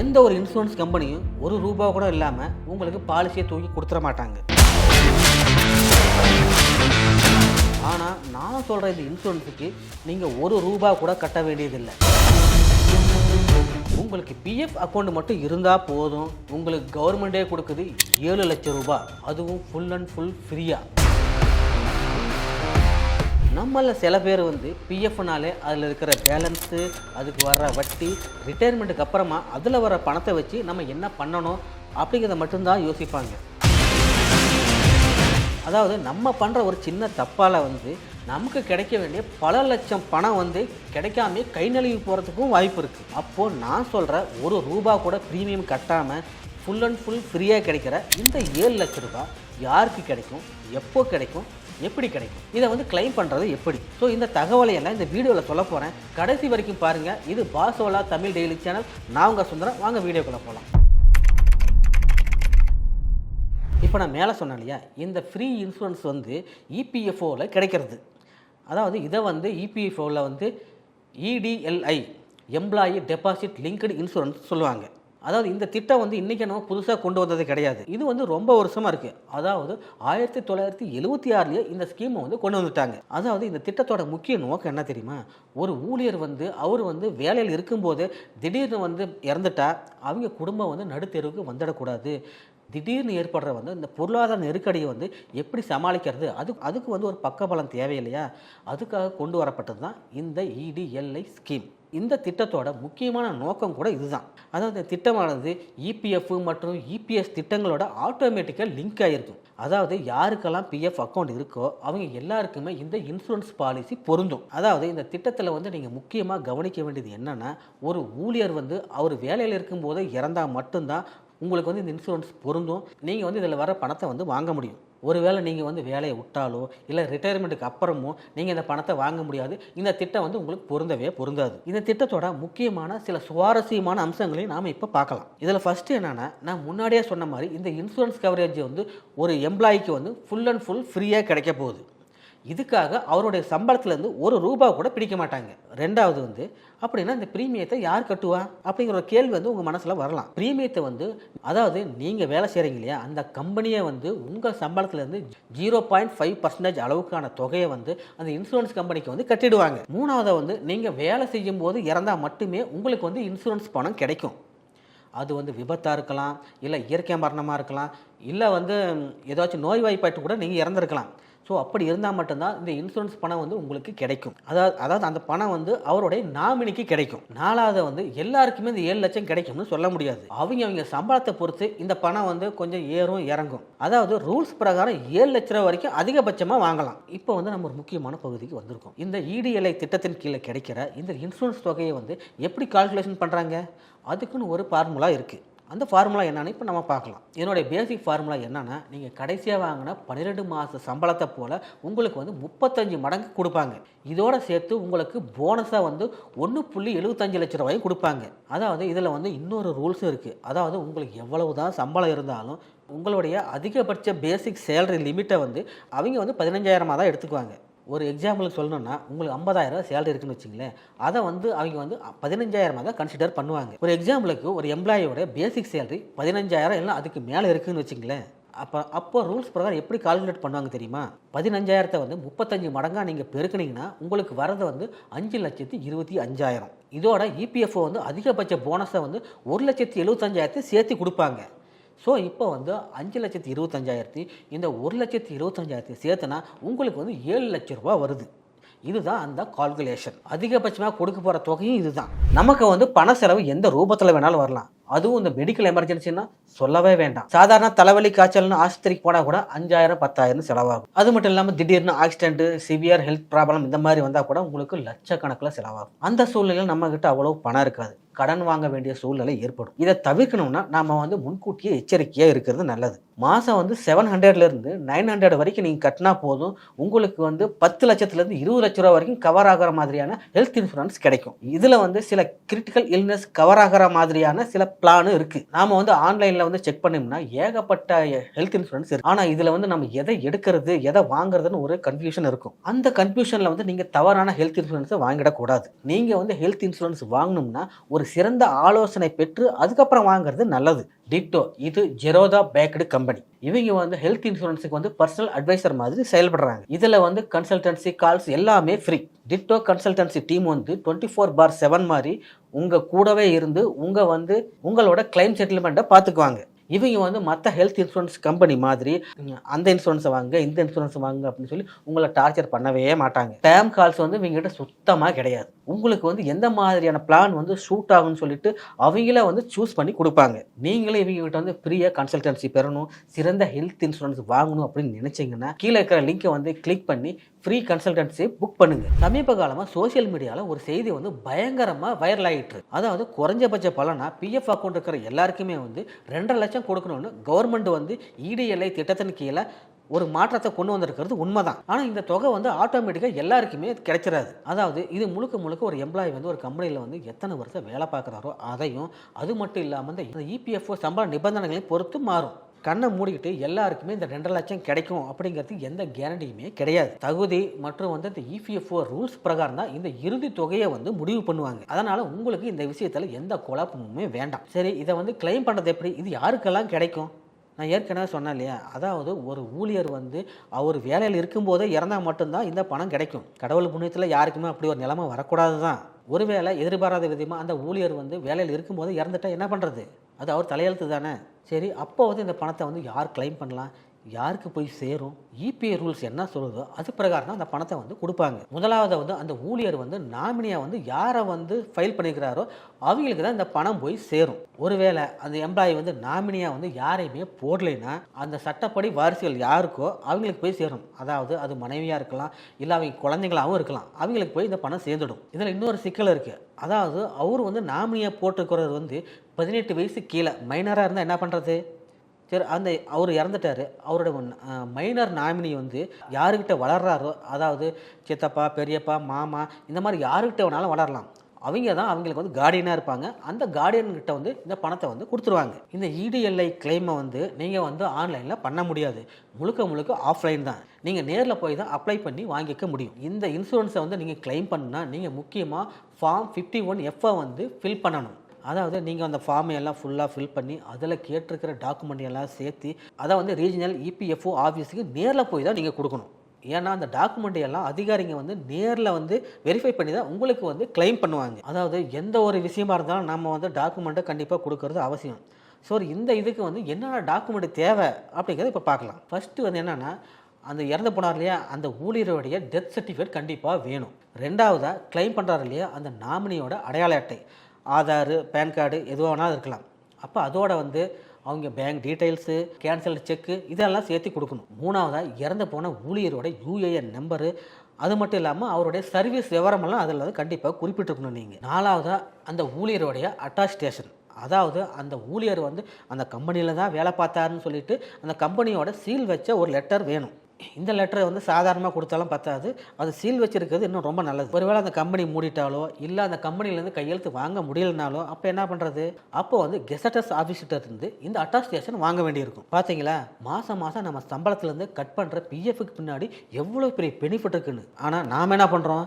எந்த ஒரு இன்சூரன்ஸ் கம்பெனியும் ஒரு ரூபா கூட இல்லாமல் உங்களுக்கு பாலிசியை தூக்கி கொடுத்துட மாட்டாங்க. ஆனால் நான் சொல்கிற இந்த இன்சூரன்ஸுக்கு நீங்கள் ஒரு ரூபா கூட கட்ட வேண்டியதில்லை. உங்களுக்கு பிஎஃப் அக்கௌண்ட் மட்டும் இருந்தால் போதும். உங்களுக்கு கவர்மெண்ட்டே கொடுக்குது 7 லட்சம் ரூபாய், அதுவும் ஃபுல் அண்ட் ஃபுல் ஃப்ரீயாக. நம்மளில் சில பேர் பிஎஃப்னாலே அதில் இருக்கிற பேலன்ஸு, அதுக்கு வர்ற வட்டி, ரிட்டையர்மெண்ட்டுக்கு அப்புறமா அதில் வர பணத்தை வச்சு நம்ம என்ன பண்ணணும் அப்படிங்கிறத மட்டும்தான் யோசிப்பாங்க. அதாவது நம்ம பண்ணுற ஒரு சின்ன தப்பால் நமக்கு கிடைக்க வேண்டிய பல லட்சம் பணம் கிடைக்காம கை நழுவி போகிறதுக்கும் வாய்ப்பு இருக்குது. அப்போது நான் சொல்கிற ஒரு ரூபா கூட ப்ரீமியம் கட்டாமல் ஃபுல் அண்ட் ஃபுல் ஃப்ரீயாக கிடைக்கிற இந்த 7 லட்ச ரூபாய் யாருக்கு கிடைக்கும், எப்போ கிடைக்கும், எப்படி கிடைக்கும், இதை கிளைம் பண்ணுறது எப்படி? ஸோ இந்த தகவலையெல்லாம் இந்த வீடியோவில் சொல்ல போகிறேன். கடைசி வரைக்கும் பாருங்கள். இது பாசோலா தமிழ் டெய்லி சேனல். நான் உங்கள் சுந்தரம். வாங்க வீடியோக்குள்ளே போகலாம். இப்போ நான் மேலே சொன்னேன் இல்லையா, இந்த ஃப்ரீ இன்சூரன்ஸ் இபிஎஃப்ஓவில் கிடைக்கிறது. அதாவது இதை இபிஎஃப்ஓவில் EDLI, employee deposit linked insurance சொல்லுவாங்க. அதாவது இந்த திட்டம் இன்றைக்கி நம்ம புதுசாக கொண்டு வந்தது கிடையாது. இது ரொம்ப வருஷமாக இருக்குது. அதாவது 1976 இந்த ஸ்கீமை கொண்டு வந்துட்டாங்க. அதாவது இந்த திட்டத்தோட முக்கிய நோக்கம் என்ன தெரியுமா? ஒரு ஊழியர் அவர் வேலையில் இருக்கும்போது திடீர்னு இறந்துட்டா அவங்க குடும்பம் நடுத்தெருவுக்கு வந்துடக்கூடாது. திடீர்னு ஏற்படுற இந்த பொருளாதார நெருக்கடியை எப்படி சமாளிக்கிறது, அதுக்கு ஒரு பக்கபலம் தேவையில்லையா? அதுக்காக கொண்டு வரப்பட்டது தான் இந்த இடிஎல்ஐ ஸ்கீம். இந்த திட்டத்தோட முக்கியமான நோக்கம் கூட இதுதான். அதாவது இந்த திட்டமானது இபிஎஃப் மற்றும் இபிஎஸ் திட்டங்களோட ஆட்டோமேட்டிக்காக லிங்க் ஆகிருக்கும். அதாவது யாருக்கெல்லாம் பிஎஃப் அக்கௌண்ட் இருக்கோ அவங்க எல்லாருக்குமே இந்த இன்சூரன்ஸ் பாலிசி பொருந்தும். அதாவது இந்த திட்டத்தில் நீங்கள் முக்கியமாக கவனிக்க வேண்டியது என்னென்னா, ஒரு ஊழியர் அவர் வேலையில் இருக்கும்போது இறந்தால் மட்டும்தான் உங்களுக்கு இந்த இன்சூரன்ஸ் பொருந்தும். நீங்கள் இதில் வர பணத்தை வாங்க முடியும். ஒருவேளை நீங்கள் வேலையை விட்டாலோ இல்லை ரிட்டையர்மெண்ட்டுக்கு அப்புறமோ நீங்கள் இந்த பணத்தை வாங்க முடியாது. இந்த திட்டம் உங்களுக்கு பொருந்தவே பொருந்தாது. இந்த திட்டத்தோட முக்கியமான சில சுவாரஸ்யமான அம்சங்களையும் நாம் இப்போ பார்க்கலாம். இதில் ஃபஸ்ட்டு என்னென்னா, நான் முன்னாடியே சொன்ன மாதிரி இந்த இன்சூரன்ஸ் கவரேஜ் ஒரு எம்ப்ளாய்க்கு ஃபுல் அண்ட் ஃபுல் ஃப்ரீயாக கிடைக்க போகுது. இதுக்காக அவருடைய சம்பளத்துலேருந்து ஒரு ரூபா கூட பிடிக்க மாட்டாங்க. ரெண்டாவது அப்படின்னா இந்த ப்ரீமியத்தை யார் கட்டுவா அப்படிங்கிற ஒரு கேள்வி உங்கள் மனசில் வரலாம். ப்ரீமியத்தை அதாவது நீங்கள் வேலை செய்கிறீங்க இல்லையா, அந்த கம்பெனியை உங்கள் சம்பளத்துலேருந்து 0.5% அளவுக்கான தொகையை அந்த இன்சூரன்ஸ் கம்பெனிக்கு கட்டிடுவாங்க. மூணாவது நீங்கள் வேலை செய்யும் போது இறந்தால் மட்டுமே உங்களுக்கு இன்சூரன்ஸ் பணம் கிடைக்கும். அது விபத்தாக இருக்கலாம், இல்லை இயற்கை மரணமாக இருக்கலாம், இல்லை ஏதாச்சும் நோய்வாய்ப்பட்டு கூட நீங்கள் இறந்துருக்கலாம். ஸோ அப்படி இருந்தால் மட்டும்தான் இந்த இன்சூரன்ஸ் பணம் உங்களுக்கு கிடைக்கும். அதாவது அந்த பணம் அவருடைய நாமினிக்கு கிடைக்கும். நாலாவது எல்லாருக்குமே இந்த 7 லட்சம் கிடைக்கும்னு சொல்ல முடியாது. அவங்க சம்பளத்தை பொறுத்து இந்த பணம் கொஞ்சம் ஏறும் இறங்கும். அதாவது ரூல்ஸ் பிரகாரம் 7 லட்ச ரூபா வரைக்கும் அதிகபட்சமாக வாங்கலாம். இப்போ நம்ம ஒரு முக்கியமான பகுதிக்கு வந்திருக்கோம். இந்த இடிஎல்ஐ திட்டத்தின் கீழே கிடைக்கிற இந்த இன்சூரன்ஸ் தொகையை எப்படி கால்குலேஷன் பண்ணுறாங்க? அதுக்குன்னு ஒரு ஃபார்முலா இருக்குது. அந்த ஃபார்முலா என்னன்னு இப்போ நம்ம பார்க்கலாம். என்னுடைய பேசிக் ஃபார்முலா என்னென்னா, நீங்கள் கடைசியாக வாங்கின 12 மாத சம்பளத்தை போல் உங்களுக்கு 35 மடங்கு கொடுப்பாங்க. இதோட சேர்த்து உங்களுக்கு போனஸாக 1.75 லட்ச ரூபாயும் கொடுப்பாங்க. அதாவது இதில் இன்னொரு ரூல்ஸும் இருக்குது. அதாவது உங்களுக்கு எவ்வளவு தான் சம்பளம் இருந்தாலும் உங்களுடைய அதிகபட்ச பேசிக் சேலரி லிமிட்டை அவங்க 15,000 தான் எடுத்துக்குவாங்க. ஒரு எக்ஸாம்பிளுக்கு சொல்லணும்னா, உங்களுக்கு 50,000 சேலரி இருக்குன்னு வச்சுங்களேன், அதை அவங்க 15,000 தான் கன்சிடர் பண்ணுவாங்க. ஒரு எக்ஸாம்பிளுக்கு ஒரு எம்ப்ளாயோட பேசிக் சேலரி 15,000 இல்லை அதுக்கு மேலே இருக்குதுன்னு வச்சுங்களேன். அப்போ ரூல்ஸ் பிரகாரம் எப்படி கால்குலேட் பண்ணுவாங்க தெரியுமா? 15,000 35 மடங்காக நீங்கள் பெருக்குனீங்கன்னா உங்களுக்கு வரது 5,25,000. இதோட இபிஎஃப்ஓ அதிகபட்ச போனஸை 1,75,000 சேர்த்து கொடுப்பாங்க. ஸோ இப்போ 5,25,000 இந்த 1,25,000 சேர்த்துனா உங்களுக்கு 7 லட்ச ரூபா வருது. இதுதான் அந்த கால்குலேஷன். அதிகபட்சமாக கொடுக்க போகிற தொகையும் இதுதான். நமக்கு பண செலவு எந்த ரூபத்தில் வேணாலும் வரலாம். அதுவும் இந்த மெடிக்கல் எமர்ஜென்சின்னா சொல்லவே வேண்டாம். சாதாரண தலைவலி காய்ச்சல்னு ஆஸ்பத்திரிக்கு போனால் கூட 5,000 10,000 செலவாகும். அது மட்டும் இல்லாமல் திடீர்னு ஆக்சிடென்ட், சிவியர் ஹெல்த் ப்ராப்ளம் இந்த மாதிரி வந்தால் கூட உங்களுக்கு லட்சக்கணக்கில் செலவாகும். அந்த சூழ்நிலையில் நம்மக்கிட்ட அவ்வளோ பணம் இருக்காது. கடன் வாங்க வேண்டிய சூழ்நிலை ஏற்படும். இதை தவிர்க்கணும்னா நாம முன்கூட்டியே எச்சரிக்கையாக இருக்கிறது நல்லது. மாதம் 700லேருந்து 900 வரைக்கும் நீங்கள் கட்டினா போதும். உங்களுக்கு 10 லட்சத்துலேருந்து 20 லட்ச ரூபா வரைக்கும் கவர் ஆகிற மாதிரியான ஹெல்த் இன்சூரன்ஸ் கிடைக்கும். இதில் சில கிரிட்டிக்கல் இல்னஸ் கவர் ஆகிற மாதிரியான சில பிளானும் இருக்குது. நாம் வந்து ஆன்லைனில் வந்து செக் பண்ணோம்னா ஏகப்பட்ட ஹெல்த் இன்சூரன்ஸ் இருக்குது. ஆனால் இதில் வந்து நம்ம எதை எடுக்கிறது எதை வாங்குறதுன்னு ஒரு கன்ஃபியூஷன் இருக்கும். அந்த கன்ஃபியூஷனில் வந்து நீங்கள் தவறான ஹெல்த் இன்சூரன்ஸை வாங்கிடக்கூடாது. நீங்கள் வந்து ஹெல்த் இன்சூரன்ஸ் வாங்கணும்னா ஒரு சிறந்த ஆலோசனை பெற்று அதுக்கப்புறம் வாங்குறது நல்லது. டிட்டோ இது ஜெரோதா பேக்டு கம்பெனி. இவங்க வந்து ஹெல்த் இன்சூரன்ஸுக்கு வந்து பர்சனல் அட்வைசர் மாதிரி செயல்படுறாங்க. இதில் வந்து கன்சல்டன்சி கால்ஸ் எல்லாமே ஃப்ரீ. டிட்டோ கன்சல்டன்சி டீம் வந்து 24/7 மாதிரி உங்கள் கூடவே இருந்து உங்களோட கிளைம் செட்டில்மெண்ட்டை பார்த்துக்குவாங்க. இவங்க வந்து மற்ற ஹெல்த் இன்சூரன்ஸ் கம்பெனி மாதிரி அந்த இன்சூரன்ஸை வாங்க இந்த இன்சூரன்ஸ் வாங்க அப்படின்னு சொல்லி உங்களை டார்ச்சர் பண்ணவே மாட்டாங்க. டேம் கால்ஸ் வந்து இவங்ககிட்ட சுத்தமாக கிடையாது. உங்களுக்கு வந்து எந்த மாதிரியான பிளான் வந்து சூட் ஆகும்னு சொல்லிட்டு அவங்கள வந்து சூஸ் பண்ணி கொடுப்பாங்க. நீங்களே இவங்ககிட்ட வந்து ஃப்ரீயாக கன்சல்டன்சி பெறணும், சிறந்த ஹெல்த் இன்சூரன்ஸ் வாங்கணும் அப்படின்னு நினைச்சீங்கன்னா கீழே இருக்கிற லிங்கை வந்து கிளிக் பண்ணி ஃப்ரீ கன்சல்டன்சி புக் பண்ணுங்க. சமீப காலமாக சோசியல் மீடியாவில் ஒரு செய்தி வந்து பயங்கரமாக வைரல் ஆகிட்டு. அதாவது குறைஞ்சபட்ச பலனா பிஎஃப் அக்கௌண்ட் இருக்கிற எல்லாருக்குமே வந்து 2.5 லட்சம் கொடுக்கணும்னு கவர்மெண்ட் வந்து இடிஎல்ஐ திட்டத்தின் கீழே ஒரு மாற்றத்தை கொண்டு வந்திருக்கிறது உண்மைதான். ஆனால் இந்த தொகை வந்து ஆட்டோமேட்டிக்காக எல்லாருக்குமே கிடைச்சிடாது. அதாவது இது முழுக்க ஒரு எம்ப்ளாயி வந்து ஒரு கம்பெனியில் வந்து எத்தனை வருஷம் வேலை பார்க்குறாரோ அதையும், அது மட்டும் இல்லாமல் இந்த இபிஎஃப்ஓ சம்பள நிபந்தனைகளையும் பொறுத்து மாறும். கண்ணை மூடிக்கிட்டு எல்லாருக்குமே இந்த 2.5 லட்சம் கிடைக்கும் அப்படிங்கிறதுக்கு எந்த கேரண்டியுமே கிடையாது. தகுதி மற்றும் வந்து இந்த இபிஎஃப்ஓ ரூல்ஸ் பிரகாரம் தான் இந்த இறுதி தொகையை வந்து முடிவு பண்ணுவாங்க. அதனால உங்களுக்கு இந்த விஷயத்தில் எந்த குழப்பமுமே வேண்டாம். சரி, இதை வந்து கிளைம் பண்ணுறது எப்படி, இது யாருக்கெல்லாம் கிடைக்கும்? நான் ஏற்கனவே சொன்னேன் இல்லையா, அதாவது ஒரு ஊழியர் வந்து அவர் வேலையில் இருக்கும்போதே இறந்தால் மட்டும்தான் இந்த பணம் கிடைக்கும். கடவுள் புண்ணியத்தில் யாருக்குமே அப்படி ஒரு நிலைமை வரக்கூடாது தான். ஒருவேளை எதிர்பாராத விதமாக அந்த ஊழியர் வந்து வேலையில் இருக்கும்போது இறந்துட்டா என்ன பண்ணுறது? அது அவர் தலையெழுத்து தானே. சரி, அப்போ வந்து இந்த பணத்தை வந்து யார் கிளைம் பண்ணலாம், யாருக்கு போய் சேரும், இபிஐ ரூல்ஸ் என்ன சொல்லுதோ அது பிரகாரம் தான் அந்த பணத்தை வந்து கொடுப்பாங்க. முதலாவது வந்து அந்த ஊழியர் வந்து நாமினியாக வந்து யாரை வந்து ஃபைல் பண்ணிக்கிறாரோ அவங்களுக்கு தான் இந்த பணம் போய் சேரும். ஒருவேளை அந்த எம்ப்ளாயி வந்து நாமினியாக வந்து யாரையுமே போடலைன்னா அந்த சட்டப்படி வாரிசுகள் யாருக்கோ அவங்களுக்கு போய் சேரும். அதாவது அது மனைவியாக இருக்கலாம், இல்லை அவங்க குழந்தைங்களாகவும் இருக்கலாம், அவங்களுக்கு போய் இந்த பணம் சேர்ந்துடும். இதில் இன்னொரு சிக்கல் இருக்குது. அதாவது அவர் வந்து நாமினியாக போட்டுக்கிறது வந்து 18 வயசு கீழே மைனராக இருந்தால் என்ன பண்ணுறது? சரி, அந்த அவர் இறந்துட்டார், அவரோட மைனர் நாமினி வந்து யாருக்கிட்ட வளர்றாரோ, அதாவது சித்தப்பா, பெரியப்பா, மாமா, இந்த மாதிரி யாருக்கிட்ட வேணாலும் வளரலாம். அவங்க தான் அவங்களுக்கு வந்து கார்டியனாக இருப்பாங்க. அந்த கார்டியன்கிட்ட வந்து இந்த பணத்தை வந்து கொடுத்துருவாங்க. இந்த இடிஎல்ஐ கிளைமை வந்து நீங்கள் வந்து ஆன்லைனில் பண்ண முடியாது. முழுக்க ஆஃப்லைன் தான். நீங்கள் நேரில் போய் தான் அப்ளை பண்ணி வாங்கிக்க முடியும். இந்த இன்சூரன்ஸை வந்து நீங்கள் கிளைம் பண்ணால் நீங்கள் முக்கியமாக ஃபார்ம் 51F வந்து ஃபில் பண்ணணும். அதாவது நீங்கள் அந்த ஃபார்மை எல்லாம் ஃபுல்லாக ஃபில் பண்ணி அதில் கேட்டிருக்கிற டாக்குமெண்ட் எல்லாம் சேர்த்து அதை வந்து ரீஜனல் இபிஎஃப்ஓ ஆஃபீஸுக்கு நேரில் போய் தான் நீங்கள் கொடுக்கணும். ஏன்னா அந்த டாக்குமெண்ட் எல்லாம் அதிகாரிங்க வந்து நேரில் வந்து வெரிஃபை பண்ணி தான் உங்களுக்கு வந்து கிளைம் பண்ணுவாங்க. அதாவது எந்த ஒரு விஷயமா இருந்தாலும் நம்ம வந்து டாக்குமெண்ட்டை கண்டிப்பாக கொடுக்கறது அவசியம். ஸோ இந்த இதுக்கு வந்து என்னென்ன டாக்குமெண்ட் தேவை அப்படிங்கிறத இப்போ பார்க்கலாம். ஃபஸ்ட்டு வந்து என்னென்னா, அந்த இறந்து போனார் இல்லையா அந்த ஊழியருடைய டெத் சர்டிஃபிகேட் கண்டிப்பாக வேணும். ரெண்டாவதாக கிளைம் பண்ணுறாரு இல்லையா அந்த நாமினியோட அடையாள அட்டை, ஆதார், பேன் கார்டு எதுவாக வேணாலும் இருக்கலாம். அப்போ அதோட வந்து அவங்க பேங்க் டீட்டெயில்ஸு, கேன்சல் செக்கு இதெல்லாம் சேர்த்து கொடுக்கணும். மூணாவதாக இறந்து போன ஊழியரோட யூஏஎன் நம்பரு, அது மட்டும் இல்லாமல் அவருடைய சர்வீஸ் விவரமெல்லாம் அதில் வந்து கண்டிப்பாக குறிப்பிட்டிருக்கணும் நீங்கள். நாலாவதாக அந்த ஊழியருடைய அட்டாஸ்டேஷன், அதாவது அந்த ஊழியர் வந்து அந்த கம்பெனியில் தான் வேலை பார்த்தாருன்னு சொல்லிட்டு அந்த கம்பெனியோட சீல் வச்ச ஒரு லெட்டர் வேணும். இந்த லெட்டரை வந்து சாதாரணமாக கொடுத்தாலும் பத்தாது, அது சீல் வச்சிருக்கிறது இன்னும் ரொம்ப நல்லது. ஒருவேளை அந்த கம்பெனி மூடிட்டாலோ இல்லை அந்த கம்பெனிலேருந்து கையெழுத்து வாங்க முடியலனாலோ அப்போ என்ன பண்ணுறது? அப்போ வந்து கெசட்டஸ் ஆஃபீஸர்கிட்டருந்து இந்த அட்டாஸ்டேஷன் வாங்க வேண்டியிருக்கும். பார்த்தீங்களா, மாதம் நம்ம சம்பளத்துலேருந்து கட் பண்ணுற பிஎஃப்க்கு பின்னாடி எவ்வளோ பெரிய பெனிஃபிட் இருக்குன்னு. ஆனால் நாம் என்ன பண்ணுறோம்,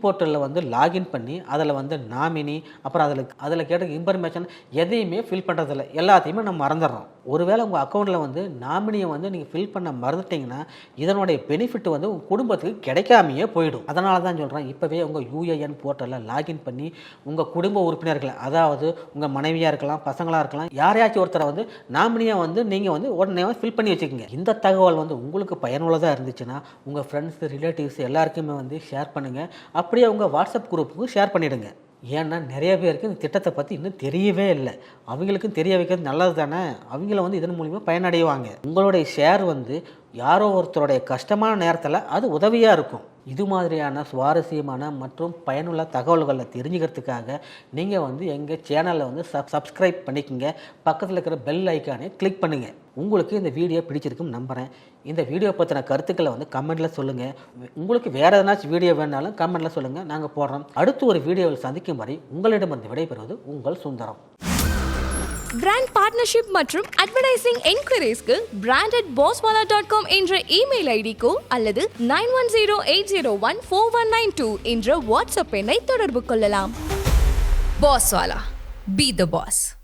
போர்ட்டலில் வந்து லாகின் பண்ணி அதில் வந்து நாமினி, அப்புறம் அதில் கேட்ட இன்ஃபர்மேஷன் எதையுமே ஃபில் பண்ணுறதில்ல, எல்லாத்தையுமே நம்ம மறந்துடுறோம். ஒருவேளை உங்கள் அக்கௌண்ட்டில் வந்து நாமினியை வந்து நீங்கள் ஃபில் பண்ண மறந்துட்டிங்கன்னா இதனுடைய பெனிஃபிட் வந்து உங்கள் குடும்பத்துக்கு கிடைக்காமையே போயிடும். அதனால தான் சொல்கிறேன், இப்போவே உங்கள் யூஏஎன் போர்ட்டலில் லாகின் பண்ணி உங்கள் குடும்ப உறுப்பினர்களை, அதாவது உங்கள் மனைவியாக இருக்கலாம், பசங்களாக இருக்கலாம், யாரையாச்சும் ஒருத்தரை வந்து நாமினியாக வந்து நீங்கள் வந்து உடனே ஃபில் பண்ணி வச்சுக்கோங்க. இந்த தகவல் வந்து உங்களுக்கு பயனுள்ளதாக இருந்துச்சுன்னா உங்கள் ஃப்ரெண்ட்ஸ், ரிலேட்டிவ்ஸ் எல்லாருக்குமே வந்து ஷேர் பண்ணுங்கள். அப்படியே உங்கள் வாட்ஸ்அப் குரூப்புக்கு ஷேர் பண்ணிவிடுங்க. ஏன்னா நிறைய பேருக்கு இந்த திட்டத்தை பற்றி இன்னும் தெரியவே இல்லை. அவங்களுக்கும் தெரிய வைக்கிறது நல்லது தானே, அவங்கள வந்து இதன் மூலிமா பயனடைவாங்க. உங்களுடைய ஷேர் வந்து யாரோ ஒருத்தருடைய கஷ்டமான நேரத்தில் அது உதவியாக இருக்கும். இது மாதிரியான சுவாரஸ்யமான மற்றும் பயனுள்ள தகவல்களை தெரிஞ்சுக்கிறதுக்காக நீங்கள் வந்து எங்கள் சேனலில் வந்து சப்ஸ்கிரைப் பண்ணிக்கோங்க. பக்கத்தில் இருக்கிற பெல் ஐக்கானே கிளிக் பண்ணுங்கள். உங்களுக்கு இந்த வீடியோ பிடிச்சிருக்குன்னு நம்புகிறேன். இந்த வீடியோ பற்றின கருத்துக்களை வந்து கமெண்ட்டில் சொல்லுங்கள். உங்களுக்கு வேறு எதனாச்சும் வீடியோ வேணாலும் கமெண்ட்டில் சொல்லுங்கள், நாங்கள் போடுறோம். அடுத்து ஒரு வீடியோவில் சந்திக்கும் வரை உங்களிடமிருந்து விடைபெறுவது உங்கள் சுந்தரம். பிராண்ட் பார்ட்னர்ஷிப் மற்றும் அட்வர்டைசிங் என்கொயரிஸ்க்கு brand@bosswala.com என்ற இமெயில் ஐடிக்கோ அல்லது 9108014192 என்ற வாட்ஸ்அப் எண்ணை தொடர்பு கொள்ளலாம். Bosswala, be the boss.